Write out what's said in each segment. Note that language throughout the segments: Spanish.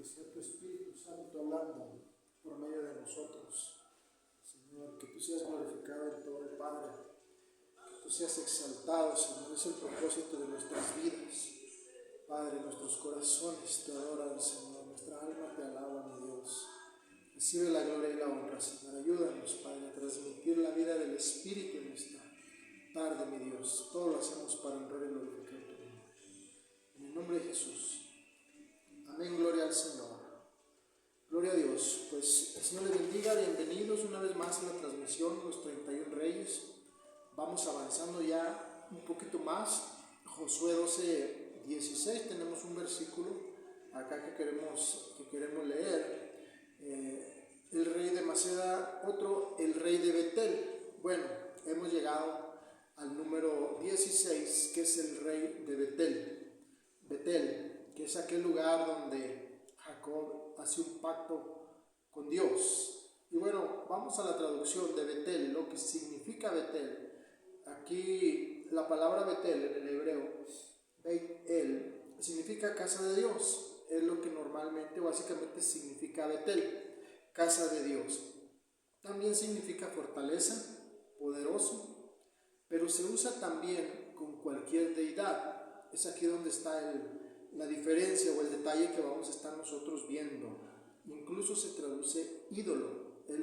que sea tu Espíritu Santo hablando por medio de nosotros. Señor, que tú seas glorificado en todo, Padre, que tú seas exaltado, Señor, es el propósito de nuestras vidas. Padre, nuestros corazones te adoran, Señor, nuestra alma te alaba, mi Dios. Recibe la gloria y la honra, Señor. Ayúdanos, Padre, a transmitir la vida del Espíritu en esta tarde, mi Dios. Todo lo hacemos para honrar y glorificar tu nombre. En el nombre de Jesús. Amén, gloria al Señor. Gloria a Dios. Pues el Señor les bendiga. Bienvenidos una vez más a la transmisión, los 31 Reyes. Vamos avanzando ya un poquito más. Josué 12:16. Tenemos un versículo acá que queremos leer. El rey de Maceda, otro, el rey de Betel. Bueno, hemos llegado al número 16, que es el rey de Betel. Betel, que es aquel lugar donde Jacob hace un pacto con Dios. Y bueno, vamos a la traducción de Betel, lo que significa Betel. Aquí la palabra Betel en el hebreo, Beit-El, significa casa de Dios. Es lo que normalmente, básicamente significa Betel, casa de Dios. También significa fortaleza, poderoso, pero se usa también con cualquier deidad. Es aquí donde está la diferencia o el detalle que vamos a estar nosotros viendo. Incluso se traduce ídolo, es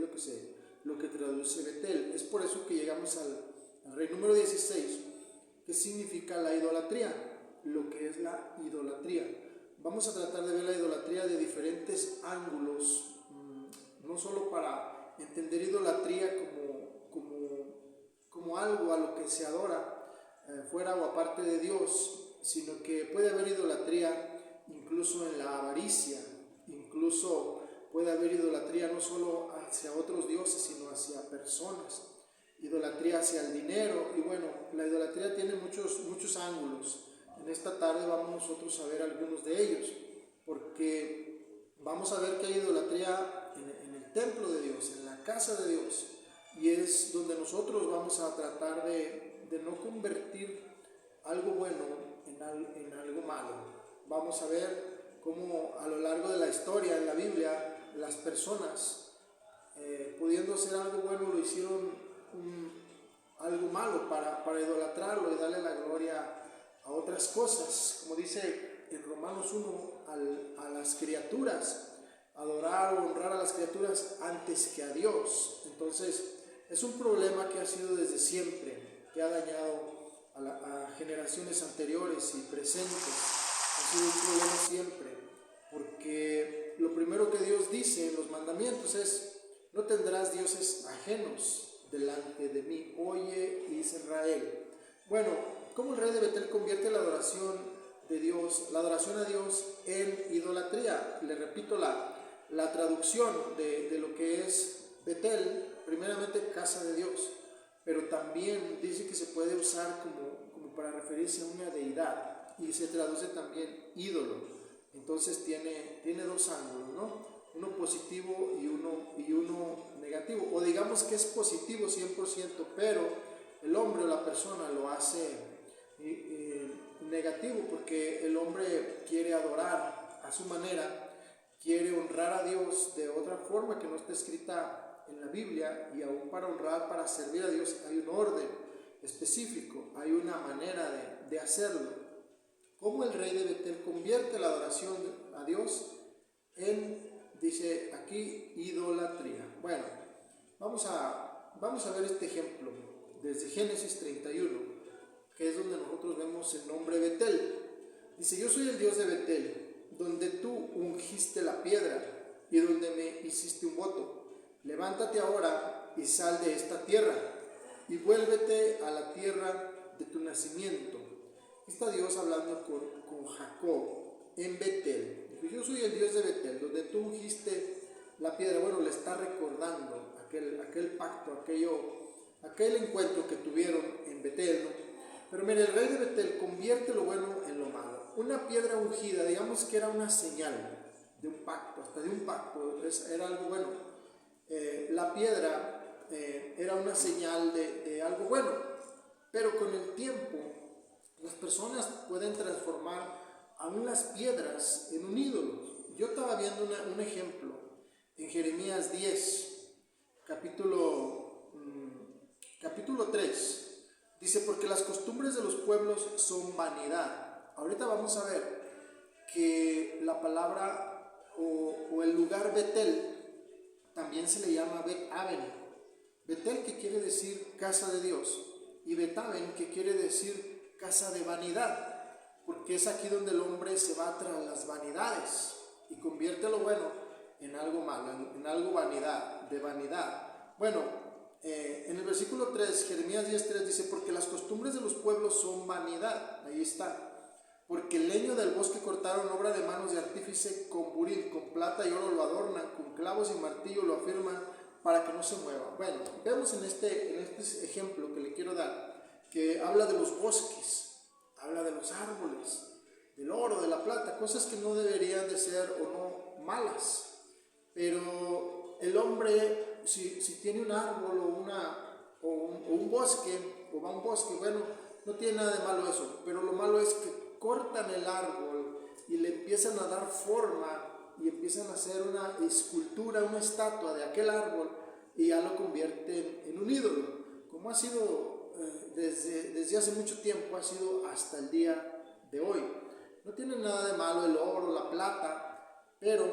lo que traduce Betel. Es por eso que llegamos al rey número 16, que significa la idolatría, lo que es la idolatría. Vamos a tratar de ver la idolatría de diferentes ángulos, no solo para entender idolatría como algo a lo que se adora fuera o aparte de Dios, sino que puede haber idolatría incluso en la avaricia, incluso puede haber idolatría no solo hacia otros dioses, sino hacia personas, idolatría hacia el dinero. Y bueno, la idolatría tiene muchos ángulos. En esta tarde vamos nosotros a ver algunos de ellos, porque vamos a ver que hay idolatría en el templo de Dios, en la casa de Dios, y es donde nosotros vamos a tratar de no convertir algo bueno en algo malo. Vamos a ver cómo a lo largo de la historia, en la Biblia, las personas, pudiendo hacer algo bueno, lo hicieron algo malo para idolatrarlo y darle la gloria a otras cosas, como dice en Romanos 1, a las criaturas, adorar o honrar a las criaturas antes que a Dios. Entonces es un problema que ha sido desde siempre, que ha dañado a generaciones anteriores y presentes. Ha sido un problema siempre, porque lo primero que Dios dice en los mandamientos es: no tendrás dioses ajenos delante de mí, oye Israel. Bueno, ¿cómo el rey de Betel convierte la adoración de Dios, la adoración a Dios, en idolatría? Le repito la traducción de lo que es Betel, primeramente casa de Dios, pero también dice que se puede usar como para referirse a una deidad, y se traduce también ídolo. Entonces tiene dos ángulos, ¿no? Uno positivo y uno negativo, o digamos que es positivo 100%, pero el hombre o la persona lo hace negativo, porque el hombre quiere adorar a su manera, quiere honrar a Dios de otra forma que no está escrita en la Biblia, y aún para honrar, para servir a Dios, hay un orden específico, hay una manera de hacerlo. ¿Cómo el rey de Betel convierte la adoración a Dios en, dice aquí, idolatría? Bueno, vamos a ver este ejemplo desde Génesis 31, que es donde nosotros vemos el nombre Betel. Dice: yo soy el Dios de Betel, donde tú ungiste la piedra y donde me hiciste un voto. Levántate ahora y sal de esta tierra y vuélvete a la tierra de tu nacimiento. Está Dios hablando con Jacob en Betel. Dice: yo soy el Dios de Betel, donde tú ungiste la piedra. Bueno, le está recordando aquel pacto, aquel encuentro que tuvieron en Betel, ¿no? Pero mire, el rey de Betel convierte lo bueno en lo malo. Una piedra ungida, digamos que era una señal de un pacto, hasta de un pacto, era algo bueno. La piedra era una señal de algo bueno, pero con el tiempo las personas pueden transformar aún las piedras en un ídolo. Yo estaba viendo un ejemplo en Jeremías 10, capítulo 3. Dice, porque las costumbres de los pueblos son vanidad. Ahorita vamos a ver que la palabra o el lugar Betel también se le llama Bet-Aven. Betel, que quiere decir casa de Dios, y Bet-Aven, que quiere decir casa de vanidad, porque es aquí donde el hombre se va tras las vanidades y convierte lo bueno en algo malo, en algo de vanidad. Bueno, en el versículo 3, Jeremías 10:3 dice, porque las costumbres de los pueblos son vanidad. Ahí está. Porque el leño del bosque cortaron, obra de manos de artífice, con buril, con plata y oro lo adornan, con clavos y martillo lo afirman para que no se mueva. Bueno, vemos en este ejemplo que le quiero dar, que habla de los bosques, habla de los árboles, del oro, de la plata, cosas que no deberían de ser o no malas. Pero el hombre, si tiene un árbol o un bosque, o va a un bosque, bueno, no tiene nada de malo eso, pero lo malo es que cortan el árbol y le empiezan a dar forma y empiezan a hacer una escultura, una estatua de aquel árbol y ya lo convierten en un ídolo, como ha sido desde hace mucho tiempo, ha sido hasta el día de hoy. No tiene nada de malo el oro, la plata, pero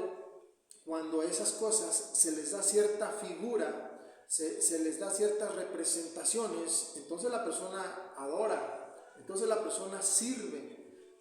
cuando esas cosas se les da cierta figura, se les da ciertas representaciones, entonces la persona adora, entonces la persona sirve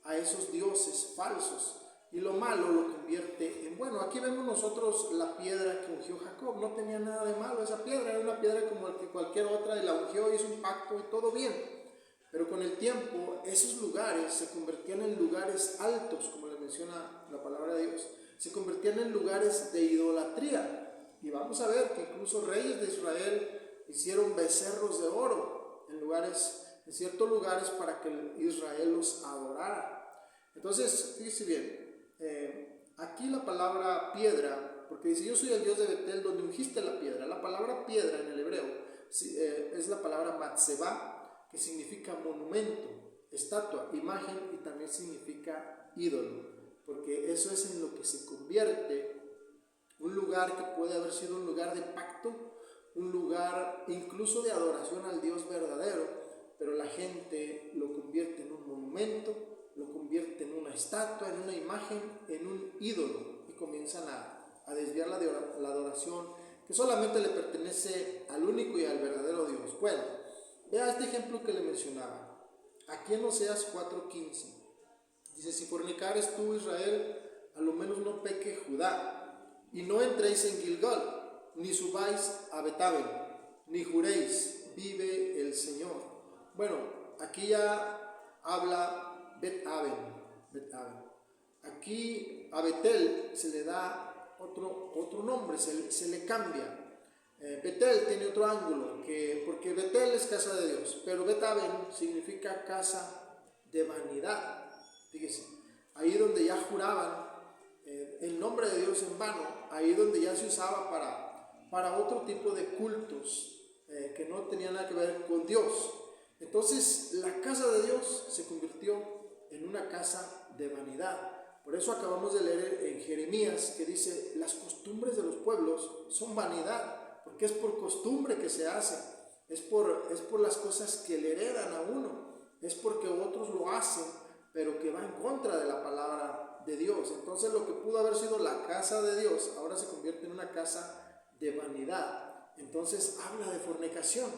a esos dioses falsos y lo malo lo convierte en bueno. Aquí vemos nosotros la piedra que ungió Jacob, no tenía nada de malo esa piedra, era una piedra como el que cualquier otra, y la ungió, hizo un pacto y todo bien. Pero con el tiempo esos lugares se convertían en lugares altos, como le menciona la palabra de Dios, se convertían en lugares de idolatría. Y vamos a ver que incluso reyes de Israel hicieron becerros de oro en ciertos lugares para que Israel los adorara. Entonces, fíjese bien, aquí la palabra piedra, porque dice, yo soy el Dios de Betel, donde ungiste la piedra. La palabra piedra en el hebreo es la palabra matzebah, que significa monumento, estatua, imagen, y también significa ídolo, porque eso es en lo que se convierte un lugar que puede haber sido un lugar de pacto, un lugar incluso de adoración al Dios verdadero, pero la gente lo convierte en un monumento, lo convierte en una estatua, en una imagen, en un ídolo, y comienzan a desviar la adoración que solamente le pertenece al único y al verdadero Dios. Bueno, vea este ejemplo que le mencionaba, aquí en Oseas 4:15, dice, si fornicares tú, Israel, a lo menos no peque Judá, y no entréis en Gilgal, ni subáis a Bet-Aven, ni juréis, vive el Señor. Bueno, aquí ya habla Bet-Aven. Aquí a Betel se le da otro nombre, se le cambia. Betel tiene otro ángulo, porque Betel es casa de Dios, pero Bet-Aven significa casa de vanidad. Fíjese, ahí donde ya juraban el nombre de Dios en vano, ahí donde ya se usaba para otro tipo de cultos que no tenían nada que ver con Dios. Entonces la casa de Dios se convirtió en una casa de vanidad. Por eso acabamos de leer en Jeremías que dice, las costumbres de los pueblos son vanidad, porque es por costumbre que se hace, es por las cosas que le heredan a uno, es porque otros lo hacen, pero que va en contra de la palabra de Dios. Entonces lo que pudo haber sido la casa de Dios ahora se convierte en una casa de vanidad. Entonces habla de fornicación,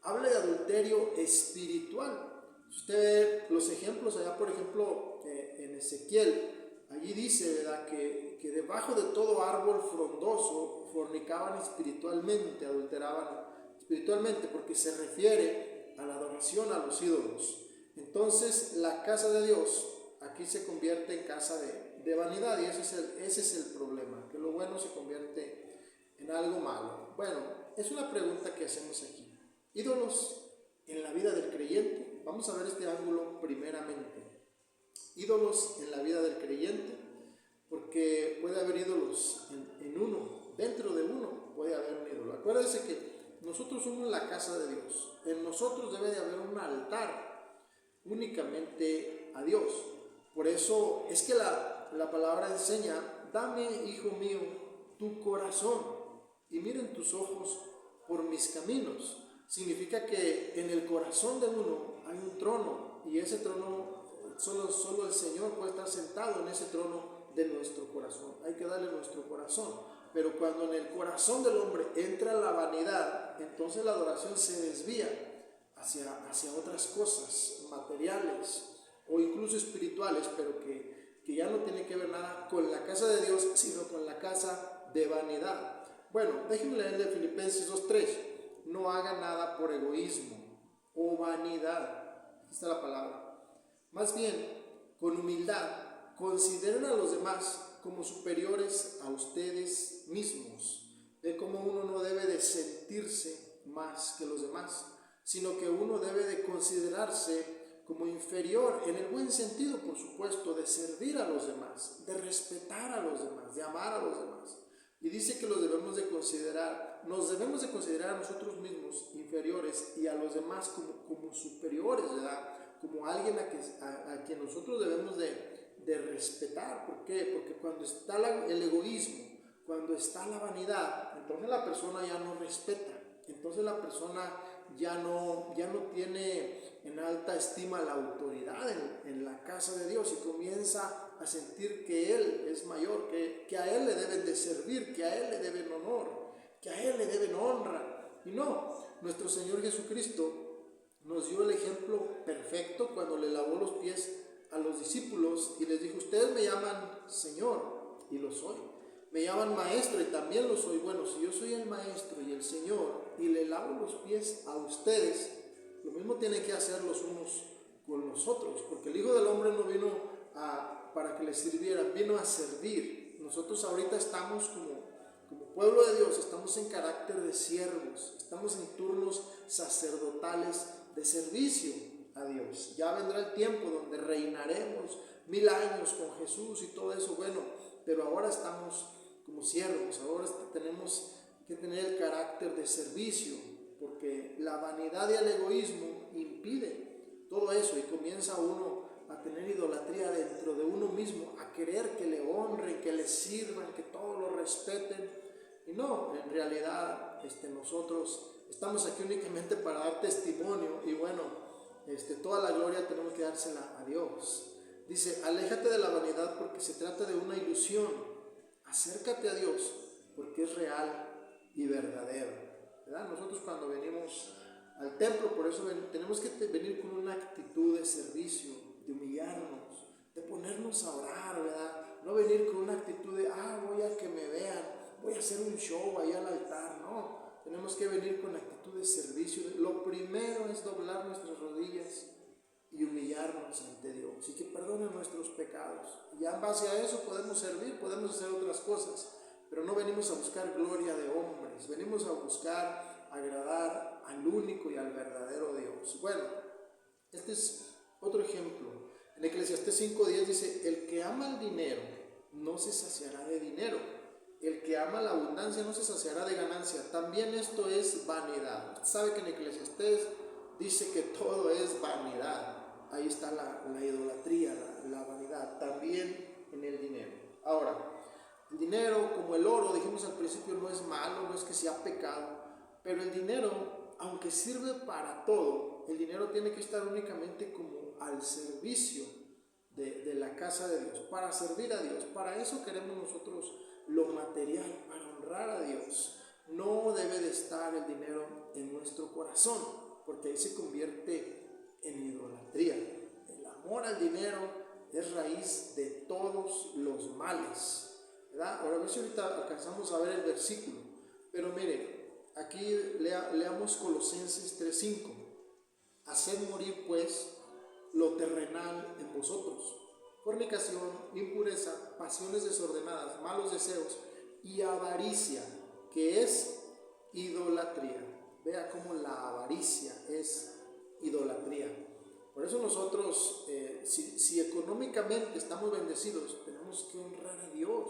habla de adulterio espiritual. Si usted ve los ejemplos allá, por ejemplo, en Ezequiel, allí dice, ¿verdad?, que debajo de todo árbol frondoso fornicaban espiritualmente, adulteraban espiritualmente, porque se refiere a la adoración a los ídolos. Entonces la casa de Dios aquí se convierte en casa de vanidad, y ese es el problema, que lo bueno se convierte en algo malo. Bueno, es una pregunta que hacemos aquí. ¿Ídolos en la vida del creyente? Vamos a ver este ángulo primeramente. Ídolos en la vida del creyente, porque puede haber ídolos en uno, dentro de uno puede haber un ídolo. Acuérdense que nosotros somos la casa de Dios, en nosotros debe de haber un altar únicamente a Dios. Por eso es que la palabra enseña dame, hijo mío, tu corazón y miren tus ojos por mis caminos. Significa que en el corazón de uno hay un trono y ese trono, solo el Señor puede estar sentado en ese trono de nuestro corazón. Hay que darle nuestro corazón. Pero cuando en el corazón del hombre entra la vanidad, entonces la adoración se desvía hacia otras cosas materiales o incluso espirituales, pero que ya no tiene que ver nada con la casa de Dios, sino con la casa de vanidad. Bueno, déjenme leer de Filipenses 2:3. No hagan nada por egoísmo o vanidad. Aquí está la palabra. Más bien, con humildad, consideren a los demás como superiores a ustedes mismos. De cómo uno no debe de sentirse más que los demás, sino que uno debe de considerarse como inferior, en el buen sentido, por supuesto, de servir a los demás, de respetar a los demás, de amar a los demás. Y dice que nos debemos de considerar a nosotros mismos inferiores y a los demás como superiores, ¿verdad? Como alguien a quien nosotros debemos de respetar. ¿Por qué? Porque cuando está el egoísmo, cuando está la vanidad, entonces la persona ya no respeta, entonces la persona ya no tiene en alta estima la autoridad en la casa de Dios y comienza a sentir que Él es mayor, que a Él le deben de servir, que a Él le deben honor, que a Él le deben honra. Y no, nuestro Señor Jesucristo nos dio el ejemplo perfecto cuando le lavó los pies a los discípulos y les dijo: ustedes me llaman Señor, y lo soy. Me llaman maestro y también lo soy. Bueno, si yo soy el maestro y el Señor y le lavo los pies a ustedes, lo mismo tienen que hacer los unos con los otros, porque el Hijo del Hombre no vino para que le sirvieran, vino a servir. Nosotros ahorita estamos como pueblo de Dios, estamos en carácter de siervos, estamos en turnos sacerdotales de servicio a Dios. Ya vendrá el tiempo donde reinaremos 1000 años con Jesús y todo eso, bueno, pero ahora estamos como siervos, ahora tenemos que tener el carácter de servicio, porque la vanidad y el egoísmo impide todo eso y comienza uno a tener idolatría dentro de uno mismo, a querer que le honren, que le sirvan, que todos lo respeten. Y no, en realidad nosotros estamos aquí únicamente para dar testimonio y bueno, toda la gloria tenemos que dársela a Dios. Dice: aléjate de la vanidad porque se trata de una ilusión, acércate a Dios porque es real y verdadero, ¿verdad? Nosotros cuando venimos al templo, por eso tenemos que venir con una actitud de servicio, de humillarnos, de ponernos a orar, ¿verdad? No venir con una actitud de, voy a que me vean, voy a hacer un show ahí al altar, no. Tenemos que venir con actitud de servicio. Lo primero es doblar nuestras rodillas y humillarnos ante Dios y que perdone nuestros pecados. Y ya en base a eso podemos servir, podemos hacer otras cosas, pero no venimos a buscar gloria de hombres, venimos a buscar agradar al único y al verdadero Dios. Bueno, este es otro ejemplo. En Eclesiastés 5:10 dice: el que ama el dinero no se saciará de dinero, el que ama la abundancia no se saciará de ganancia. También esto es vanidad. Usted sabe que en Eclesiastés dice que todo es vanidad. Ahí está la idolatría, la vanidad, también en el dinero. Ahora, el dinero, como el oro, dijimos al principio, no es malo, no es que sea pecado, pero el dinero, aunque sirve para todo, el dinero tiene que estar únicamente como al servicio de la casa de Dios, para servir a Dios. Para eso queremos nosotros lo material, para honrar a Dios. No debe de estar el dinero en nuestro corazón, porque ahí se convierte en idolatría. El amor al dinero es raíz de todos los males, ¿verdad? Ahora a ver si ahorita alcanzamos a ver el versículo, pero mire, aquí leamos Colosenses 3:5. Haced morir pues lo terrenal en vosotros: fornicación, impureza, pasiones desordenadas, malos deseos y avaricia, que es idolatría. Vea cómo la avaricia es idolatría. Por eso nosotros, si económicamente estamos bendecidos, tenemos que honrar a Dios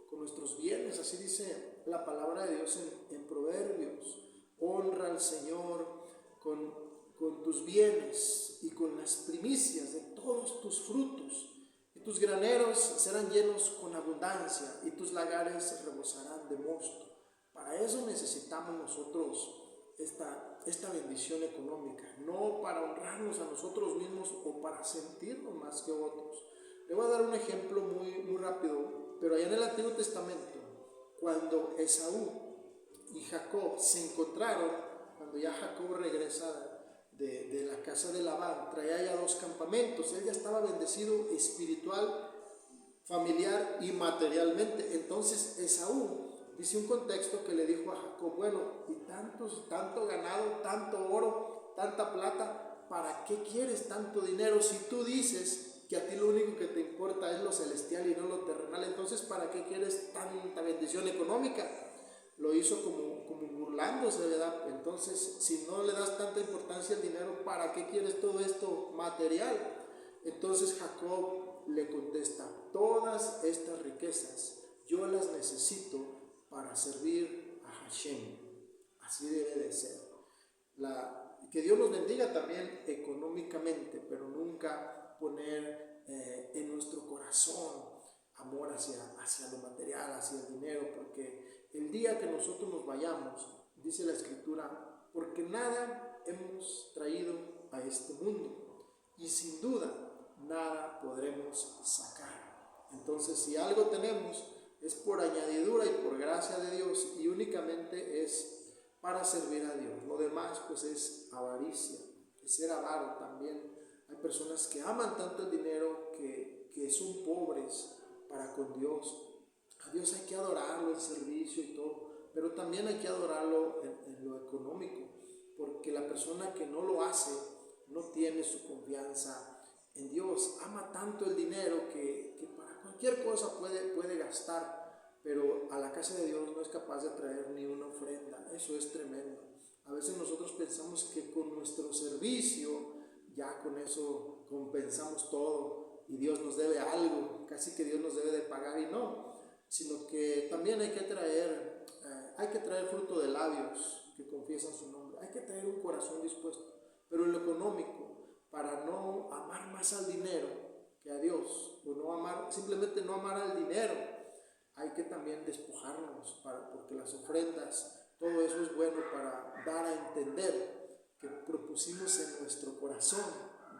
con nuestros bienes. Así dice la palabra de Dios en Proverbios: honra al Señor con tus bienes y con las primicias de todos tus frutos. Y tus graneros serán llenos con abundancia y tus lagares rebosarán de mosto. Para eso necesitamos nosotros esta bendición económica, no para honrarnos a nosotros mismos o para sentirnos más que otros. Le voy a dar un ejemplo muy rápido, pero allá en el Antiguo Testamento, cuando Esaú y Jacob se encontraron, cuando ya Jacob regresa de la casa de Labán, traía ya 2 campamentos, él ya estaba bendecido espiritual, familiar y materialmente. Entonces Esaú dice un contexto que le dijo a Jacob: bueno, y tanto ganado, tanto oro, tanta plata, ¿para qué quieres tanto dinero si tú dices que a ti lo único que te importa es lo celestial y no lo terrenal? Entonces, ¿para qué quieres tanta bendición económica? Lo hizo como burlándose, ¿verdad? Entonces, si no le das tanta importancia al dinero, ¿para qué quieres todo esto material? Entonces Jacob le contesta: todas estas riquezas yo las necesito para servir a Hashem. Así debe de ser. Que Dios nos bendiga también económicamente, pero nunca poner en nuestro corazón amor hacia lo material, hacia el dinero, porque el día que nosotros nos vayamos, dice la Escritura, porque nada hemos traído a este mundo y sin duda nada podremos sacar. Entonces, si algo tenemos, es por añadidura y por gracia de Dios, y únicamente es para servir a Dios. Lo demás pues es avaricia, es ser avaro también. Hay personas que aman tanto el dinero que son pobres para con Dios. A Dios hay que adorarlo en servicio y todo, pero también hay que adorarlo en lo económico, porque la persona que no lo hace no tiene su confianza en Dios. Ama tanto el dinero que para cualquier cosa puede gastar, pero a la casa de Dios no es capaz de traer ni una ofrenda. Eso es tremendo. A veces nosotros pensamos que con nuestro servicio ya con eso compensamos todo y Dios nos debe algo, casi que Dios nos debe de pagar, y no, sino que también hay que traer fruto de labios que confiesan su nombre, hay que traer un corazón dispuesto, pero en lo económico, para no amar más al dinero que a Dios, o simplemente no amar al dinero, hay que también despojarnos, porque las ofrendas, todo eso es bueno para dar a entender que propusimos en nuestro corazón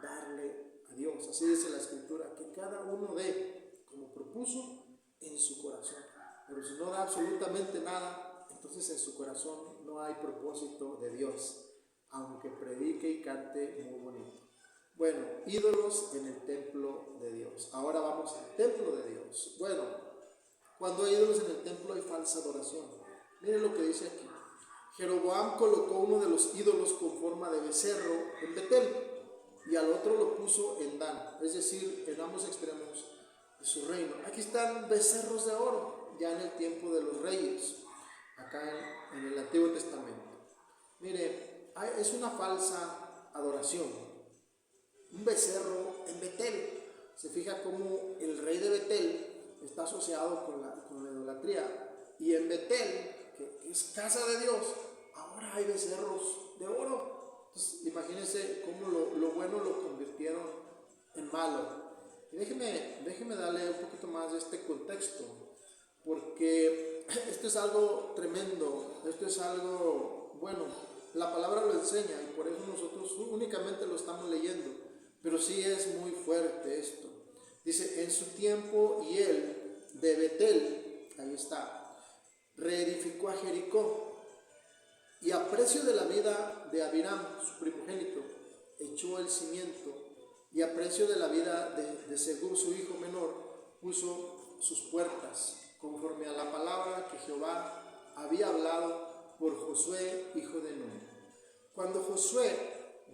darle a Dios. Así dice la Escritura, que cada uno dé como propuso en su corazón. Pero si no da absolutamente nada, entonces en su corazón no hay propósito de Dios, aunque predique y cante muy bonito. Bueno, ídolos en el templo de Dios. Ahora vamos al templo de Dios. Bueno, cuando hay ídolos en el templo hay falsa adoración. Miren lo que dice aquí. Jeroboam colocó uno de los ídolos con forma de becerro en Betel y al otro lo puso en Dan, es decir, en ambos extremos de su reino. Aquí están becerros de oro, ya en el tiempo de los reyes, acá en el Antiguo Testamento. Mire, es una falsa adoración. Un becerro en Betel. Se fija cómo el rey de Betel está asociado con la idolatría, y en Betel, que es casa de Dios, ahora hay becerros de oro. Entonces, imagínense cómo lo bueno lo convirtieron en malo. Y déjeme darle un poquito más de este contexto, porque esto es algo tremendo, esto es algo bueno. La palabra lo enseña y por eso nosotros únicamente lo estamos leyendo, pero sí es muy fuerte esto. Dice, en su tiempo, y él de Betel, ahí está, reedificó a Jericó, y a precio de la vida de Abiram, su primogénito, echó el cimiento, y a precio de la vida de Segub, su hijo menor, puso sus puertas, conforme a la palabra que Jehová había hablado por Josué, hijo de Nun. Cuando Josué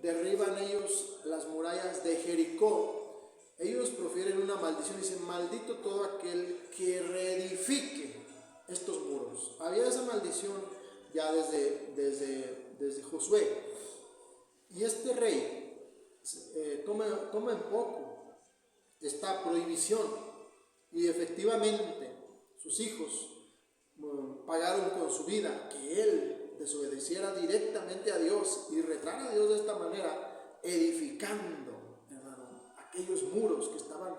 derriban ellos las murallas de Jericó, ellos profieren una maldición y dicen: maldito todo aquel que reedifique estos muros. Había esa maldición ya desde Josué. Y este rey toma en poco esta prohibición, y efectivamente sus hijos pagaron con su vida que él desobedeciera directamente a Dios y retara a Dios de esta manera, edificando, hermano, aquellos muros que estaban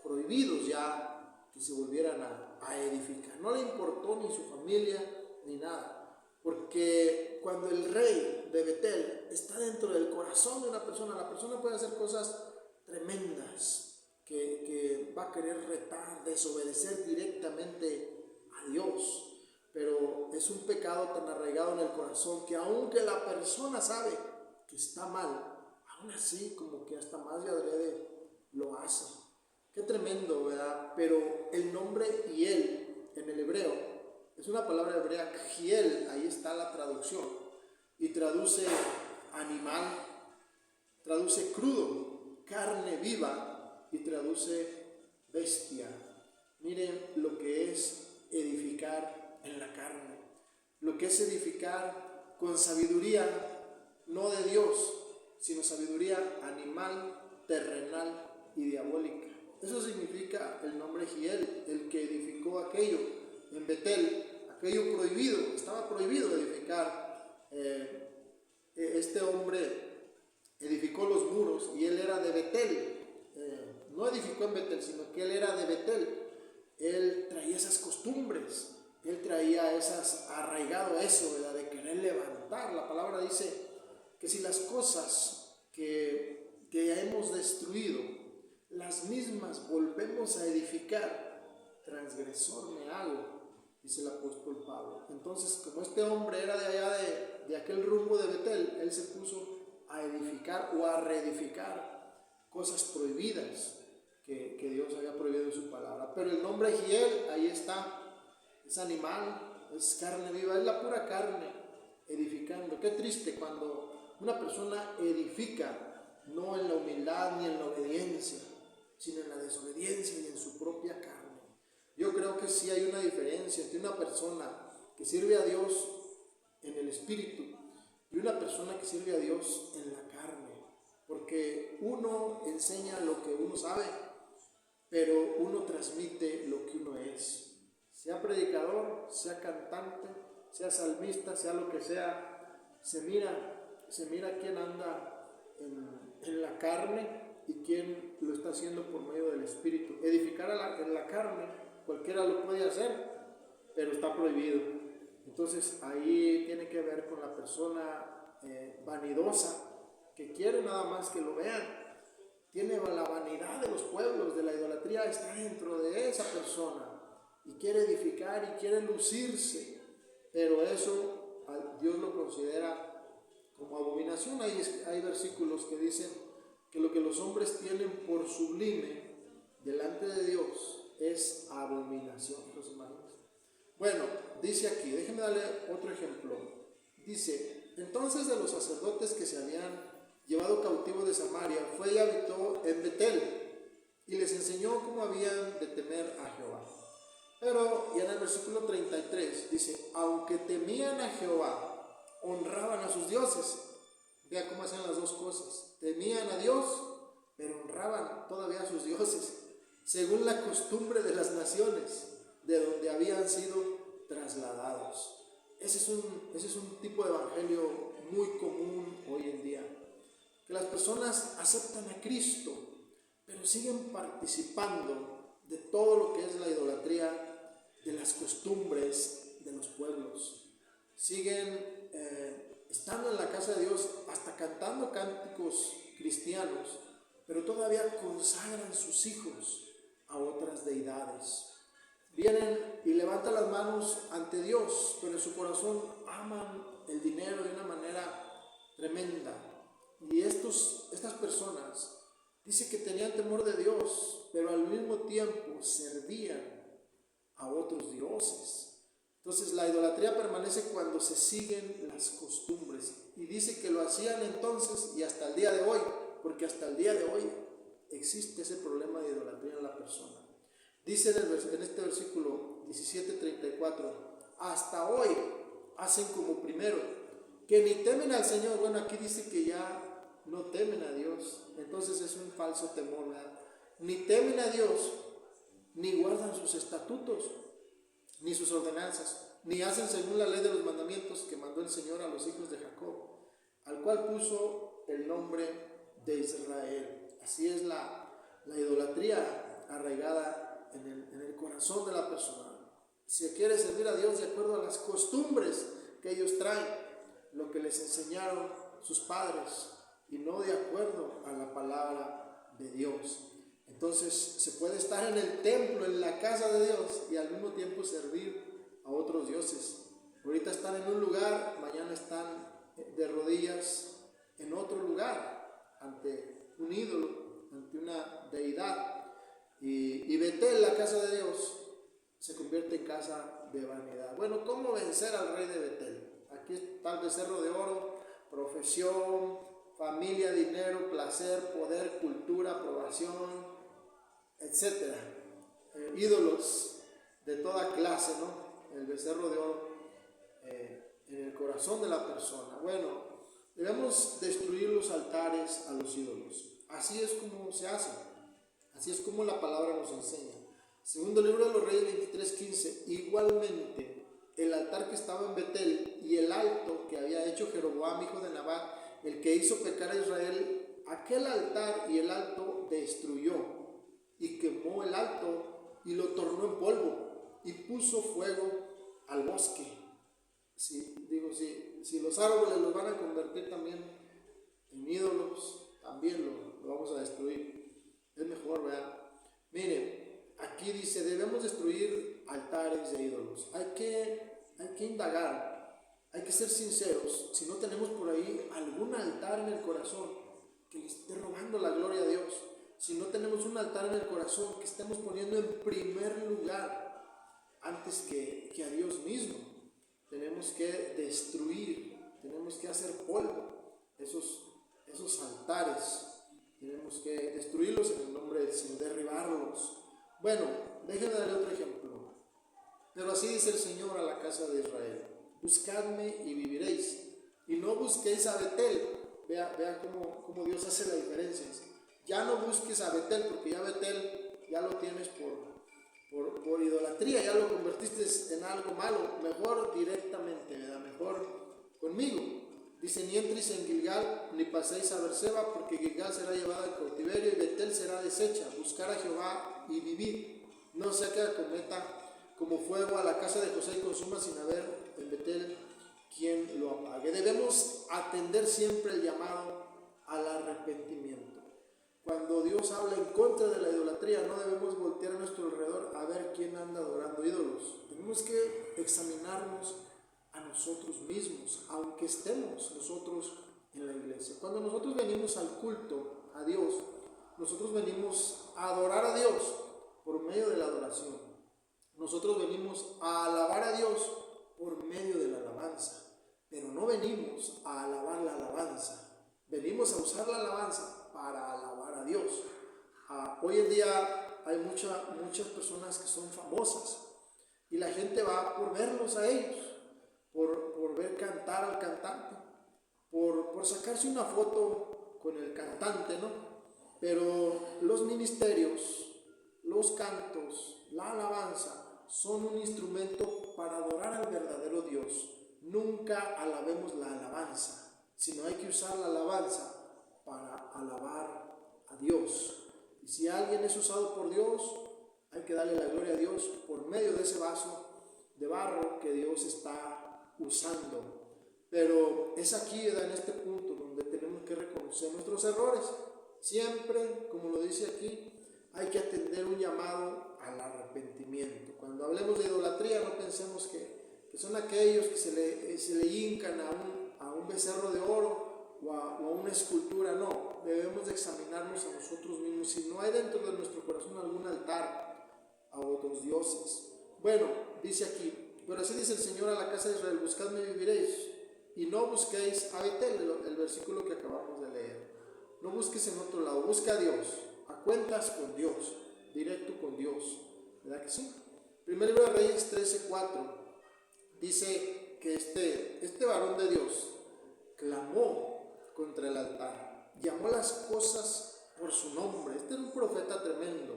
prohibidos ya que se volvieran a edificar. No le importó ni su familia ni nada, porque cuando el rey de Betel está dentro del corazón de una persona, la persona puede hacer cosas tremendas que va a querer retar, desobedecer directamente a Dios. Pero es un pecado tan arraigado en el corazón que aunque la persona sabe que está mal, aún así como que hasta más de adrede lo hace. Qué tremendo, ¿verdad? Pero el nombre Hiel en el hebreo es una palabra hebrea, Hiel, ahí está la traducción, y traduce animal, traduce crudo, carne viva, y traduce bestia. Miren lo que es edificar en la carne, lo que es edificar con sabiduría, no de Dios, sino sabiduría animal, terrenal y diabólica. Eso significa el nombre Hiel, el que edificó aquello en Betel, aquello prohibido. Estaba prohibido edificar. Este hombre edificó los muros y él era de Betel. No edificó en Betel, sino que él era de Betel. Él traía esas costumbres, él traía esas, arraigado eso, ¿verdad?, de querer levantar. La palabra dice que si las cosas que hemos destruido, las mismas volvemos a edificar, transgresor me hago, dice el apóstol Pablo. Entonces, como este hombre era de allá de aquel rumbo de Betel, él se puso a edificar o a reedificar cosas prohibidas que Dios había prohibido en su palabra. Pero el nombre Hiel, ahí está, es animal, es carne viva, es la pura carne edificando. Qué triste cuando una persona edifica, no en la humildad ni en la obediencia, sino en la desobediencia y en su propia carne. Yo creo que sí hay una diferencia entre una persona que sirve a Dios en el espíritu y una persona que sirve a Dios en la carne, porque uno enseña lo que uno sabe, pero uno transmite lo que uno es. Sea predicador, sea cantante, sea salmista, sea lo que sea, se mira quién anda en la carne y quién lo está haciendo por medio del Espíritu. Edificar en la carne, cualquiera lo puede hacer, pero está prohibido. Entonces ahí tiene que ver con la persona vanidosa, que quiere nada más que lo vean. Tiene la vanidad de los pueblos, de la idolatría, está dentro de esa persona y quiere edificar y quiere lucirse, pero eso Dios lo considera como abominación. Hay versículos que dicen que lo que los hombres tienen por sublime delante de Dios es abominación. ¿Los imaginas? Bueno, dice aquí, déjenme darle otro ejemplo. Dice, entonces de los sacerdotes que se habían llevado cautivo de Samaria, fue y habitó en Betel, y les enseñó cómo habían de temer a Jehová. Pero, y en el versículo 33, dice, aunque temían a Jehová, honraban a sus dioses. Vea cómo hacen las dos cosas. Temían a Dios, pero honraban todavía a sus dioses, según la costumbre de las naciones, de donde habían sido trasladados. Ese es un tipo de evangelio muy común hoy en día. Que las personas aceptan a Cristo, pero siguen participando de todo lo que es la idolatría, de las costumbres de los pueblos. Siguen estando en la casa de Dios, hasta cantando cánticos cristianos, pero todavía consagran sus hijos a otras deidades. Vienen y levantan las manos ante Dios, pero en su corazón aman el dinero de una manera tremenda. Y estas personas dice que tenían temor de Dios, pero al mismo tiempo servían a otros dioses. Entonces la idolatría permanece cuando se siguen las costumbres. Y dice que lo hacían entonces y hasta el día de hoy, porque hasta el día de hoy existe ese problema de idolatría en la persona. Dice en este versículo 17:34, hasta hoy hacen como primero, que ni temen al Señor. Bueno, aquí dice que ya no temen a Dios, entonces es un falso temor, ¿verdad? Ni temen a Dios, ni guardan sus estatutos, ni sus ordenanzas, ni hacen según la ley de los mandamientos que mandó el Señor a los hijos de Jacob, al cual puso el nombre de Israel. Así es la idolatría arraigada en el corazón de la persona. Si quiere servir a Dios de acuerdo a las costumbres que ellos traen, lo que les enseñaron sus padres, y no de acuerdo a la palabra de Dios. Entonces se puede estar en el templo, en la casa de Dios, y al mismo tiempo servir a otros dioses. Ahorita están en un lugar, mañana están de rodillas en otro lugar, ante un ídolo, ante una deidad. Y Betel, la casa de Dios, se convierte en casa de vanidad. Bueno, ¿cómo vencer al rey de Betel? Aquí está el becerro de oro: profesión, familia, dinero, placer, poder, cultura, aprobación, etcétera. Ídolos de toda clase, ¿no? El becerro de oro en el corazón de la persona. Bueno, debemos destruir los altares a los ídolos. Así es como se hace. Así es como la palabra nos enseña. Segundo libro de los Reyes 23:15. Igualmente, el altar que estaba en Betel y el alto que había hecho Jeroboam, hijo de Nabat, el que hizo pecar a Israel, aquel altar y el alto destruyó, y quemó el alto y lo tornó en polvo, y puso fuego al bosque. Si los árboles los van a convertir también en ídolos, también lo vamos a destruir. Es mejor, ¿verdad? Miren, aquí dice, debemos destruir altares de ídolos. Hay que indagar, hay que ser sinceros. Si no tenemos por ahí algún altar en el corazón que le esté robando la gloria a Dios, si no tenemos un altar en el corazón que estemos poniendo en primer lugar antes que a Dios mismo, tenemos que destruir, tenemos que hacer polvo esos altares. Tenemos que destruirlos en el nombre del Señor, derribarlos. Bueno, déjenme darle otro ejemplo. Pero así dice el Señor a la casa de Israel: buscadme y viviréis, y no busquéis a Betel. Vea cómo Dios hace la diferencia. Ya no busques a Betel, porque ya Betel ya lo tienes por idolatría, ya lo convertiste en algo malo. Mejor directamente, ¿verdad? Mejor conmigo. Dice, ni entréis en Gilgal, ni paséis a Berseba, porque Gilgal será llevada al cautiverio y Betel será deshecha. Buscar a Jehová y vivir. No sea que acometa como fuego a la casa de José y consuma sin haber en Betel quien lo apague. Debemos atender siempre el llamado al arrepentimiento. Cuando Dios habla en contra de la idolatría, no debemos voltear a nuestro alrededor a ver quién anda adorando ídolos. Tenemos que examinarnos a nosotros mismos, aunque estemos nosotros en la iglesia. Cuando nosotros venimos al culto a Dios, nosotros venimos a adorar a Dios por medio de la adoración. Nosotros venimos a alabar a Dios por medio de la alabanza, pero no venimos a alabar la alabanza, venimos a usar la alabanza para alabar a Dios. Hoy en día hay muchas personas que son famosas y la gente va por verlos a ellos, por ver cantar al cantante, por sacarse una foto con el cantante, ¿no? Pero los ministerios, los cantos, la alabanza son un instrumento para adorar al verdadero Dios. Nunca alabemos la alabanza, sino hay que usar la alabanza para alabar a Dios. Y si alguien es usado por Dios, hay que darle la gloria a Dios por medio de ese vaso de barro que Dios está usando. Pero es aquí, en este punto, donde tenemos que reconocer nuestros errores. Siempre, como lo dice aquí, hay que atender un llamado al arrepentimiento. Cuando hablemos de idolatría, no pensemos que son aquellos que se le hincan a un becerro de oro o a una escultura. No, debemos de examinarnos a nosotros mismos si no hay dentro de nuestro corazón algún altar a otros dioses. Bueno, dice aquí, pero así dice el Señor a la casa de Israel: buscadme y viviréis, y no busquéis a Betel, el versículo que acabamos de leer. No busques en otro lado, busca a Dios, a cuentas con Dios, directo con Dios, ¿verdad que sí? Primer libro de Reyes 13:4 dice que este varón de Dios clamó contra el altar, llamó las cosas por su nombre. Este era un profeta tremendo.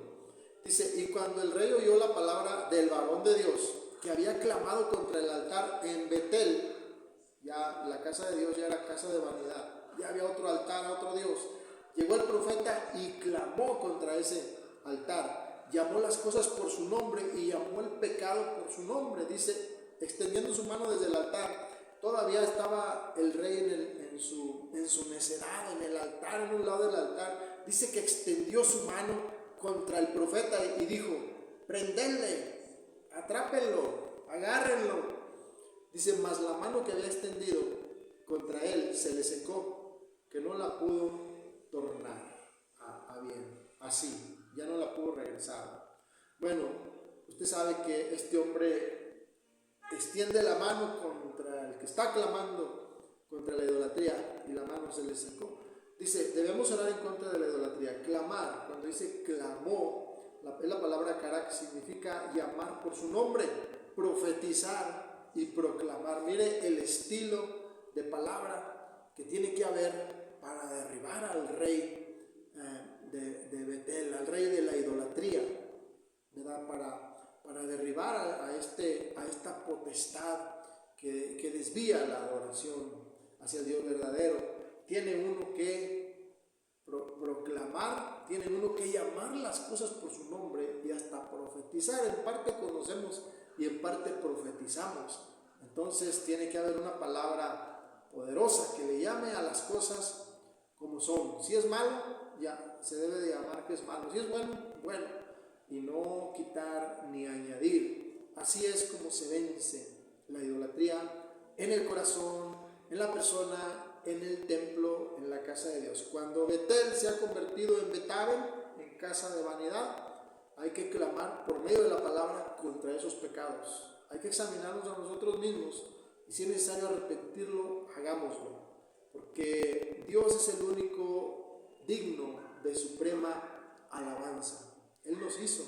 Dice, y cuando el rey oyó la palabra del varón de Dios que había clamado contra el altar en Betel, ya la casa de Dios ya era casa de vanidad, ya había otro altar a otro Dios. Llegó el profeta y clamó contra ese altar. llamó las cosas por su nombre y llamó el pecado por su nombre. Dice, extendiendo su mano desde el altar. Todavía estaba el rey en su necedad, en el altar, en un lado del altar. Dice que extendió su mano contra el profeta y dijo, prendenle, atrápenlo, agárrenlo. Dice, mas la mano que había extendido contra él se le secó, que no la pudo tornar a bien, así, ya no la pudo regresar. Bueno, usted sabe que este hombre extiende la mano contra el que está clamando contra la idolatría y la mano se le secó. Dice, debemos orar en contra de la idolatría. Clamar, cuando dice clamó, es la palabra karak, significa llamar por su nombre, profetizar y proclamar. Mire el estilo de palabra que tiene que haber para derribar al rey de Betel, al rey de la idolatría, ¿verdad? Para derribar a esta potestad que desvía la adoración hacia el Dios verdadero. Tiene uno que proclamar, tiene uno que llamar las cosas por su nombre y hasta profetizar. En parte conocemos y en parte profetizamos. Entonces tiene que haber una palabra poderosa que le llame a las cosas como son. Si es malo, ya se debe de llamar que es malo. Si es bueno, bueno. Y no quitar ni añadir. Así es como se vence la idolatría en el corazón, en la persona, en el templo, en la casa de Dios. Cuando Betel se ha convertido en Betabel, en casa de vanidad, hay que clamar por medio de la palabra contra esos pecados. Hay que examinarnos a nosotros mismos y si es necesario arrepentirlo, hagámoslo. Porque Dios es el único digno de suprema alabanza. Él nos hizo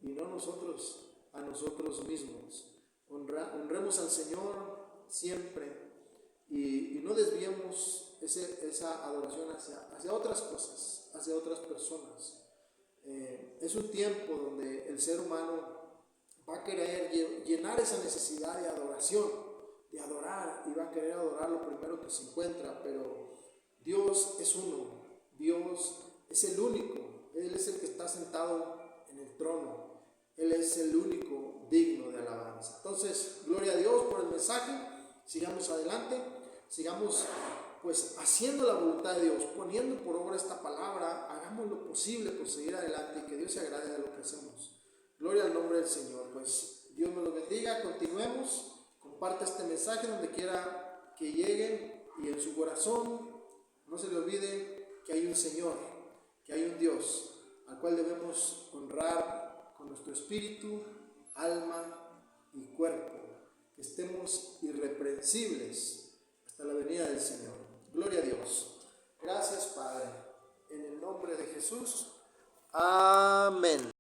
y no nosotros a nosotros mismos. Honremos al Señor siempre y no desviemos esa adoración hacia otras cosas, hacia otras personas. Es un tiempo donde el ser humano va a querer llenar esa necesidad de adoración, de adorar, y va a querer adorar lo primero que se encuentra, pero Dios es uno, Dios es el único, Él es el que está sentado en el trono, Él es el único digno de alabanza. Entonces, gloria a Dios por el mensaje, sigamos adelante, sigamos pues haciendo la voluntad de Dios, poniendo por obra esta palabra, hagamos lo posible por seguir adelante y que Dios se agrade de lo que hacemos. Gloria al nombre del Señor. Pues Dios me lo bendiga, continuemos, comparte este mensaje donde quiera que lleguen y en su corazón no se le olvide que hay un Señor, que hay un Dios al cual debemos honrar con nuestro espíritu, alma y cuerpo, que estemos irreprensibles hasta la venida del Señor. Gloria a Dios. Gracias, Padre. En el nombre de Jesús. Amén.